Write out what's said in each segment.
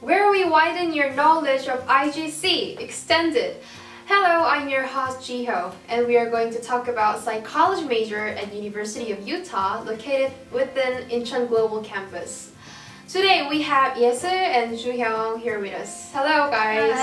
where we widen your knowledge of IGC Extended. Hello, I'm your host Jiho, and we are going to talk about psychology major at University of Utah, located within Incheon Global Campus. Today we have Yesu and Juhyung here with us. Hello, guys.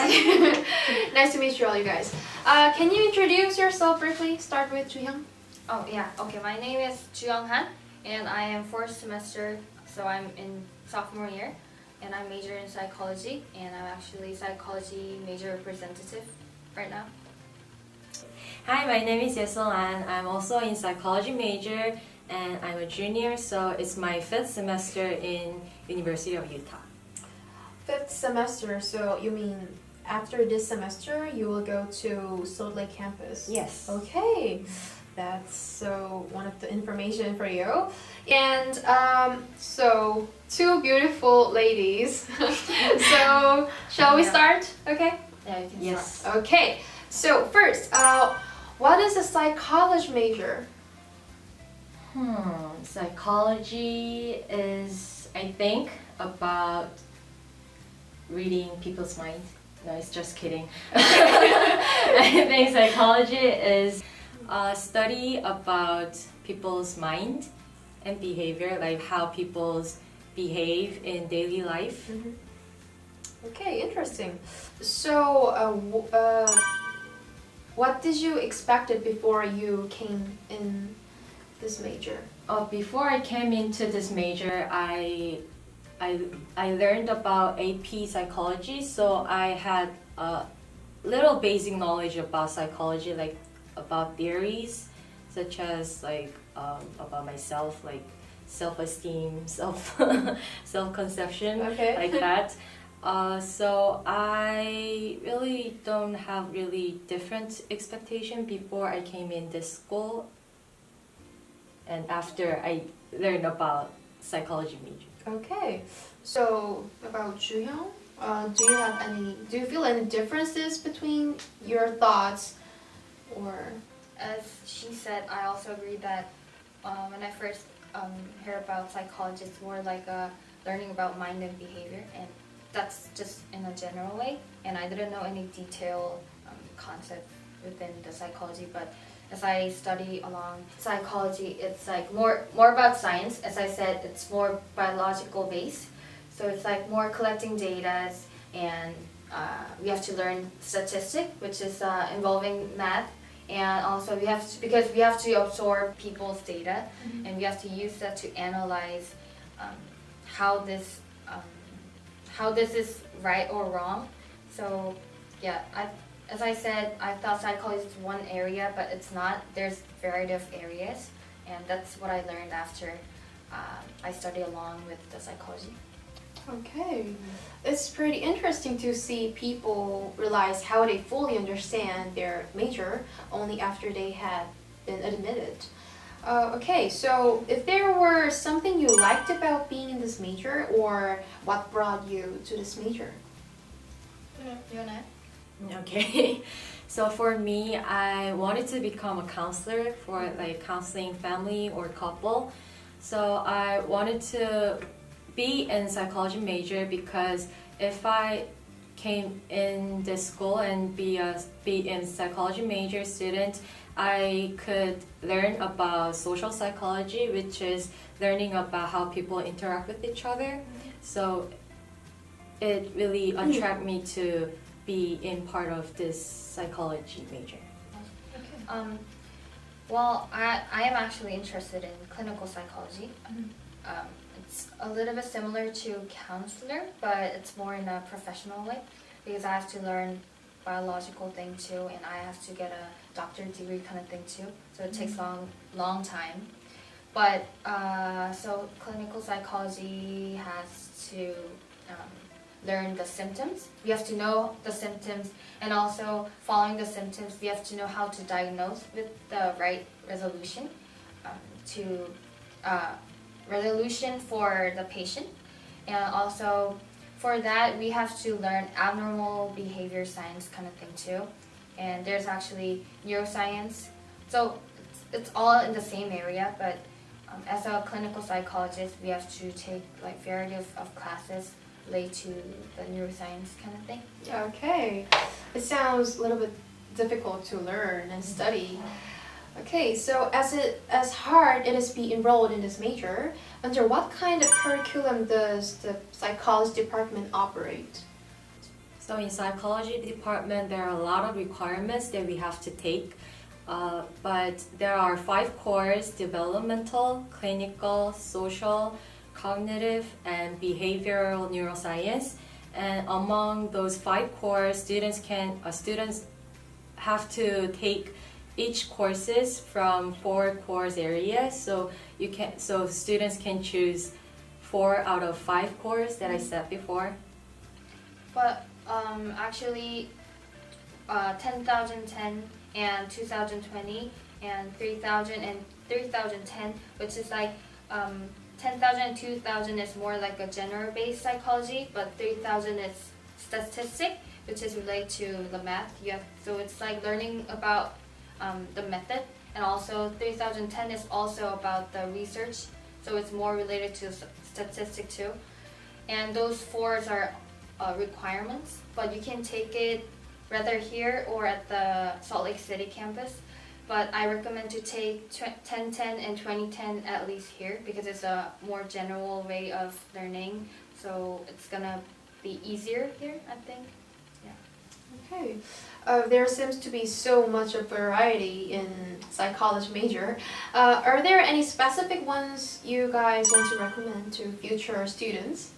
Nice to meet you all, you guys. Can you introduce yourself briefly? Start with Juhyung. Oh yeah, okay. My name is Juhyung, and I am fourth semester, so I'm in sophomore year, and I major in psychology, and I'm actually psychology major representative right now. Hi, my name is Yesu and I'm also in psychology major, and I'm a junior, so it's my 5th semester in University of Utah. 5th semester, so you mean after this semester you will go to Salt Lake campus? Yes. Okay, that's so one of the information for you. And so two beautiful ladies. So shall we start? Okay. Yeah, you can Yes. start. Okay. So first, what is a psychology major? Psychology is, I think, about reading people's minds. No, it's just kidding. I think psychology is a study about people's mind and behavior, like how people behave in daily life. Okay, interesting. So, what did you expected before you came in this major? Before I came into this major, I learned about AP psychology, so I had a little basic knowledge about psychology, like about theories, such as about myself, like self-esteem, self-conception, Okay. like that. So I really don't have really different expectation before I came in this school, and after I learned about psychology major. Okay. So about Juhyung, do you feel any differences between your thoughts, or? As she said, I also agree that when I first heard about psychology, it's more like learning about mind and behavior, and that's just in a general way. And I didn't know any detailed concept within the psychology, but as I study along psychology, it's like more about science. As I said, it's more biological based, so it's like more collecting data, and we have to learn statistic, which is involving math. And also because we have to absorb people's data, and we have to use that to analyze how this is right or wrong. So yeah, as I said, I thought psychology is one area, but it's not. There's a variety of areas, and that's what I learned after I studied along with the psychology. Okay. It's pretty interesting to see people realize how they fully understand their major only after they had been admitted. Okay, so if there were something you liked about being in this major, or what brought you to this major? You and I? Okay, so for me, I wanted to become a counselor for like counseling family or couple. So I wanted to be in psychology major because if I came in this school and be in psychology major student, I could learn about social psychology, which is learning about how people interact with each other. So it really attracted me to be in part of this psychology major. Well, I am actually interested in clinical psychology. It's a little bit similar to counselor, but it's more in a professional way because I have to learn biological thing too, and I have to get a doctorate degree kind of thing too. So it takes long time. But so clinical psychology has to learn the symptoms. We have to know the symptoms, and also following the symptoms, we have to know how to diagnose with the right resolution resolution for the patient. And also for that, we have to learn abnormal behavior science kind of thing too. And there's actually neuroscience. So it's all in the same area, but as a clinical psychologist, we have to take like variety of classes relate to the neuroscience kind of thing. Okay, it sounds a little bit difficult to learn and study. Okay, so as hard it is be enrolled in this major, under what kind of curriculum does the psychology department operate? So in psychology department, there are a lot of requirements that we have to take. But there are 5 cores: developmental, clinical, social, cognitive, and behavioral neuroscience. And among those 5 cores, students have to take each courses from 4 course areas. So students can choose 4 out of 5 cores that I said before. But actually, 10,010 and 2020 and 3,000 and 3,010, which is like 10,000 and 2,000 is more like a general-based psychology, but 3,000 is statistic, which is related to the math. So it's like learning about the method, and also 3,010 is also about the research, so it's more related to statistic too. And those 4s are requirements, but you can take it rather here or at the Salt Lake City campus. But I recommend to take 1010 and 2010 at least here, because it's a more general way of learning, so it's gonna be easier here, I think. Okay, there seems to be so much of variety in psychology major. Are there any specific ones you guys want to recommend to future students?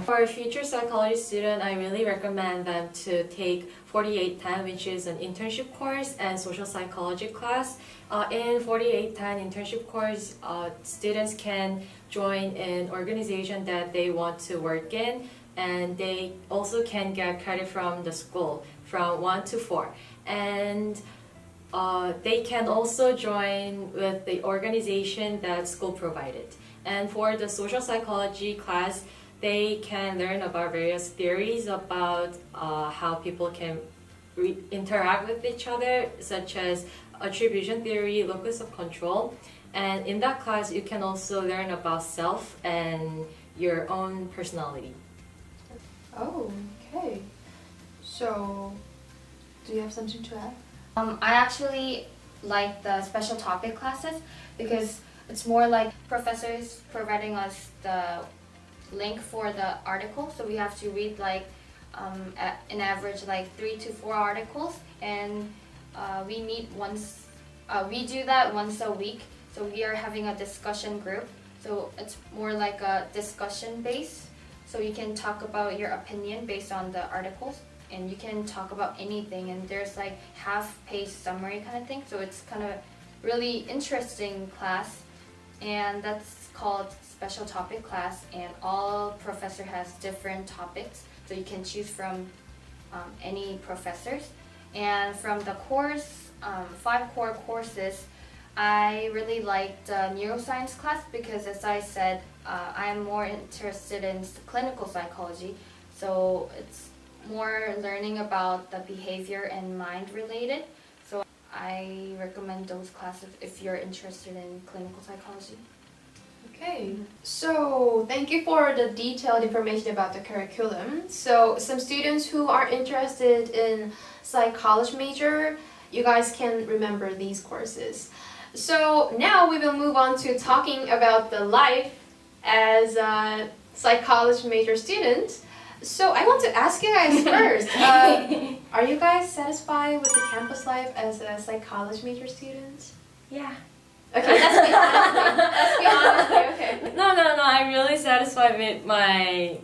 For a future psychology student, I really recommend them to take 4810, which is an internship course, and social psychology class. In 4810 internship course, students can join an organization that they want to work in, and they also can get credit from the school from 1 to 4. And they can also join with the organization that school provided. And for the social psychology class, they can learn about various theories about how people can interact with each other, such as attribution theory, locus of control. And in that class, you can also learn about self and your own personality. Oh, okay. So, do you have something to add? I actually like the special topic classes because it's more like professors providing us the link for the article, so we have to read like an average like 3 to 4 articles, and we meet once. We do that once a week. So we are having a discussion group. So it's more like a discussion base. So you can talk about your opinion based on the articles, and you can talk about anything. And there's like half-page summary kind of thing. So it's kind of really interesting class, and that's called special topic class. And all professor has different topics, so you can choose from any professors. And from the course, 5 core courses, I really liked the neuroscience class because, as I said, I am more interested in clinical psychology, so it's more learning about the behavior and mind related. So I recommend those classes if you're interested in clinical psychology. Okay, so thank you for the detailed information about the curriculum. So some students who are interested in psychology major, you guys can remember these courses. So now we will move on to talking about the life as a psychology major student. So I want to ask you guys first, are you guys satisfied with the campus life as a psychology major student? Yeah. Okay, let's be honest. Let's be honest. Okay. No, I'm really satisfied with my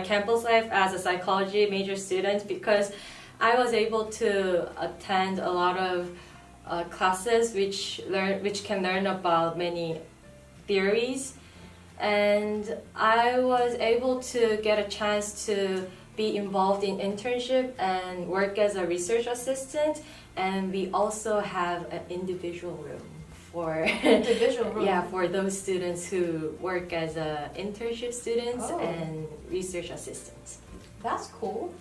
campus life as a psychology major student because I was able to attend a lot of classes which can learn about many theories, and I was able to get a chance to be involved in internship and work as a research assistant, and we also have an individual room for for those students who work as internship students and research assistants. That's cool.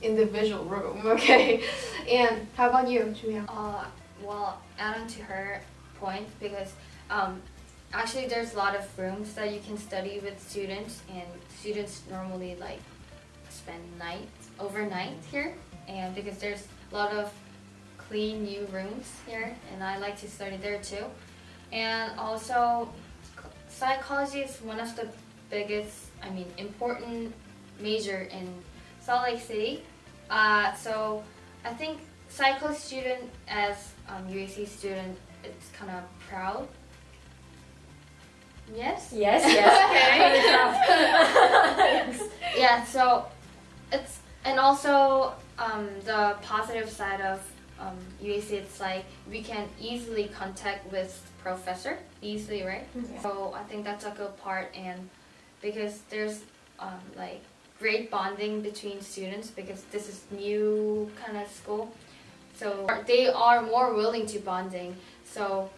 Individual room, okay. And how about you, Julia? Well, adding to her point, because actually there's a lot of rooms that you can study with students, and students normally like spend overnight here, and because there's a lot of clean new rooms here, and I like to study there too. And also psychology is one of the biggest, important major in Salt Lake City. So I think psychology student as UAC student, it's kind of proud. Yes? Yes. Yeah, so it's, and also the positive side of UAC, it's like we can easily contact with professor easily, right? Yeah. So I think that's a good part, and because there's like great bonding between students, because this is new kind of school, so they are more willing to bonding. So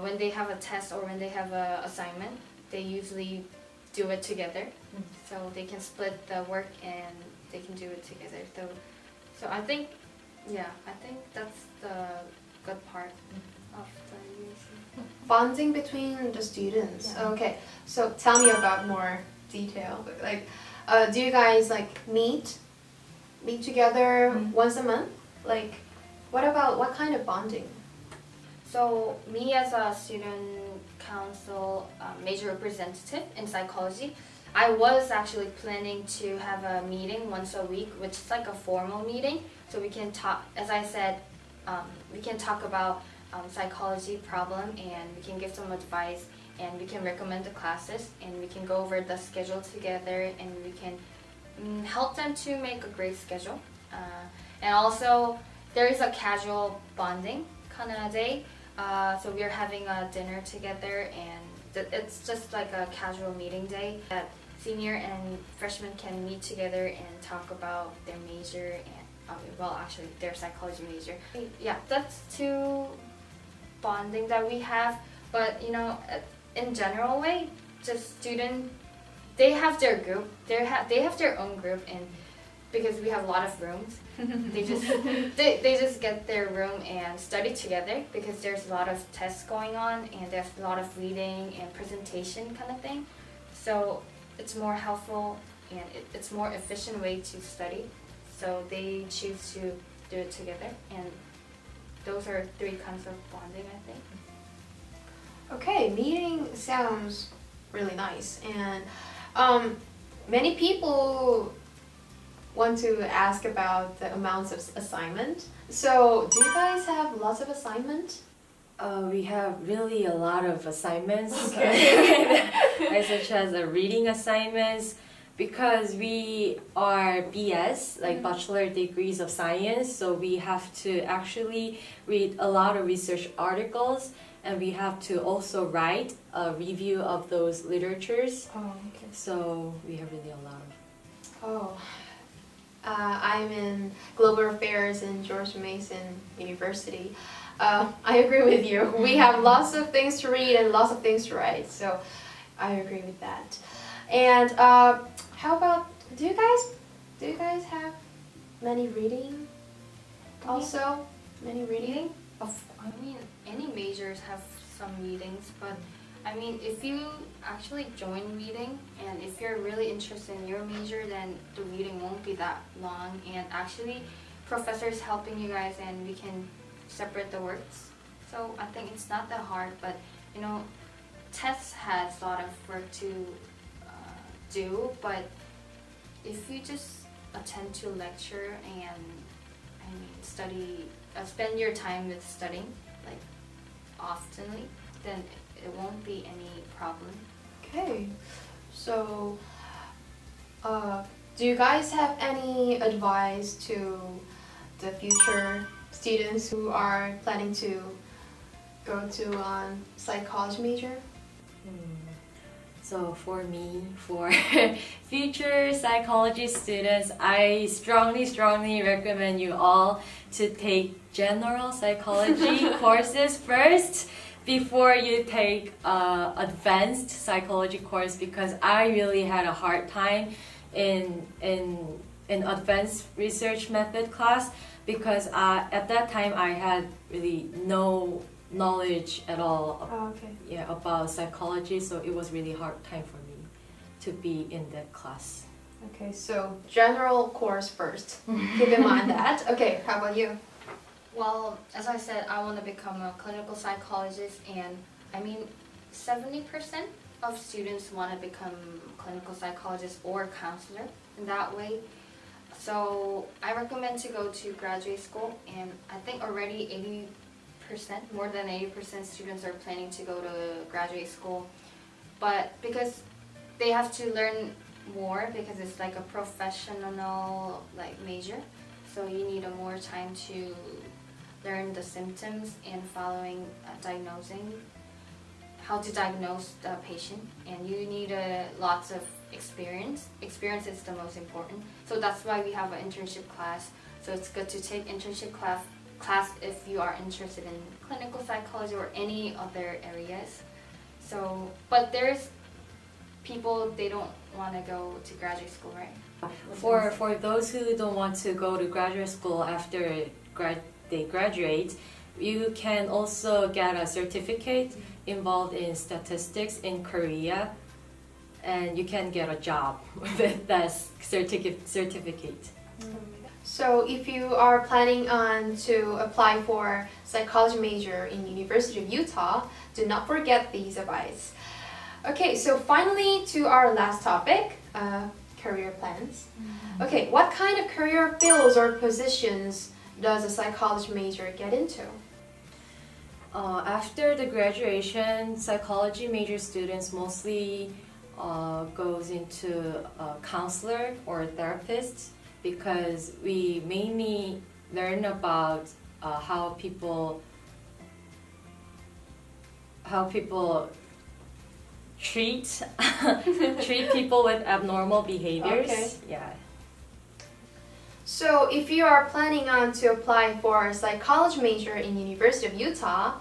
when they have a test or when they have an assignment, they usually do it together. So they can split the work and they can do it together. So I think that's the good part of the UAC. Bonding between the students. Yeah. Okay, so tell me about more detail. Like, do you guys like meet together once a month? Like, what kind of bonding? So me as a student council major representative in psychology, I was actually planning to have a meeting once a week, which is like a formal meeting. So we can talk, as I said, we can talk about psychology problem, and we can give some advice, and we can recommend the classes, and we can go over the schedule together, and we can help them to make a great schedule. And also there is a casual bonding kind of day. So we are having a dinner together, and it's just like a casual meeting day that senior and freshmen can meet together and talk about their major and actually their psychology major. Yeah, that's two bonding that we have. But in general way, just student, they have their group. They have their own group, and because we have a lot of rooms, they just get their room and study together, because there's a lot of tests going on, and there's a lot of reading and presentation kind of thing. So it's more helpful, and it's more efficient way to study. So they choose to do it together, and those are three kinds of bonding, I think. Okay, meeting sounds really nice, and many people want to ask about the amounts of assignment. So, do you guys have lots of assignment? We have really a lot of assignments, such as reading assignments, because we are BS, like Bachelor Degrees of Science, so we have to actually read a lot of research articles, and we have to also write a review of those literatures. Oh, okay. So we have really a lot of. I'm in Global Affairs in George Mason University. I agree with you. We have lots of things to read and lots of things to write, so I agree with that. And how about, do you guys have many reading? Also, many reading? Any majors have some readings, but if you actually join reading, and if you're really interested in your major, then the reading won't be that long, and actually professors helping you guys, and we can separate the works. So I think it's not that hard, but tests has a lot of work to do, but if you just attend to lecture and study, spend your time with studying like oftenly, then it won't be any problem. Okay, so do you guys have any advice to the future students who are planning to go to psychology major? So for me, for future psychology students, I strongly recommend you all to take general psychology courses first before you take advanced psychology course, because I really had a hard time in advanced research method class, because at that time I had really no knowledge at all. Oh, okay. Yeah, about psychology. So it was really hard time for me to be in that class. Okay, so general course first. Keep in mind that. Okay, how about you? Well, as I said, I want to become a clinical psychologist, and I mean, 70% of students want to become clinical psychologist or counselor in that way. So I recommend to go to graduate school, and I think already 80%, more than 80% students are planning to go to graduate school. But because they have to learn more, because it's like a professional like major, so you need a more time to learn the symptoms and following diagnosing, how to diagnose the patient, and you need lots of experience. Experience is the most important. So that's why we have an internship class. So it's good to take internship class if you are interested in clinical psychology or any other areas. So, but there's people, they don't want to go to graduate school, right? For those who don't want to go to graduate school after they graduate, you can also get a certificate involved in statistics in Korea, and you can get a job with that certificate. So if you are planning on to apply for psychology major in University of Utah, do not forget these advice. Okay, so finally to our last topic, career plans. Okay, what kind of career fields or positions does a psychology major get into? After the graduation, psychology major students mostly goes into counselor or therapist, because we mainly learn about how people treat people with abnormal behaviors. Okay. Yeah. So if you are planning on to apply for a psychology major in University of Utah,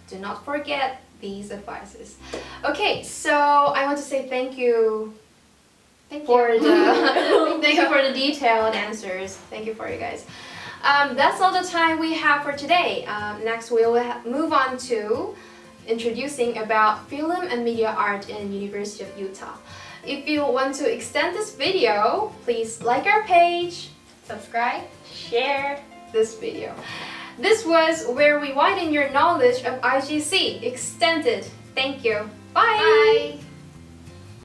do not forget these advices. Okay, so I want to say thank you for the thank you for the detailed answers. Thank you for you guys. That's all the time we have for today. Next we will move on to introducing about film and media art in University of Utah. If you want to extend this video, please like our page, subscribe, share this video. This was where we widen your knowledge of IGC Extended. Thank you. Bye. Bye.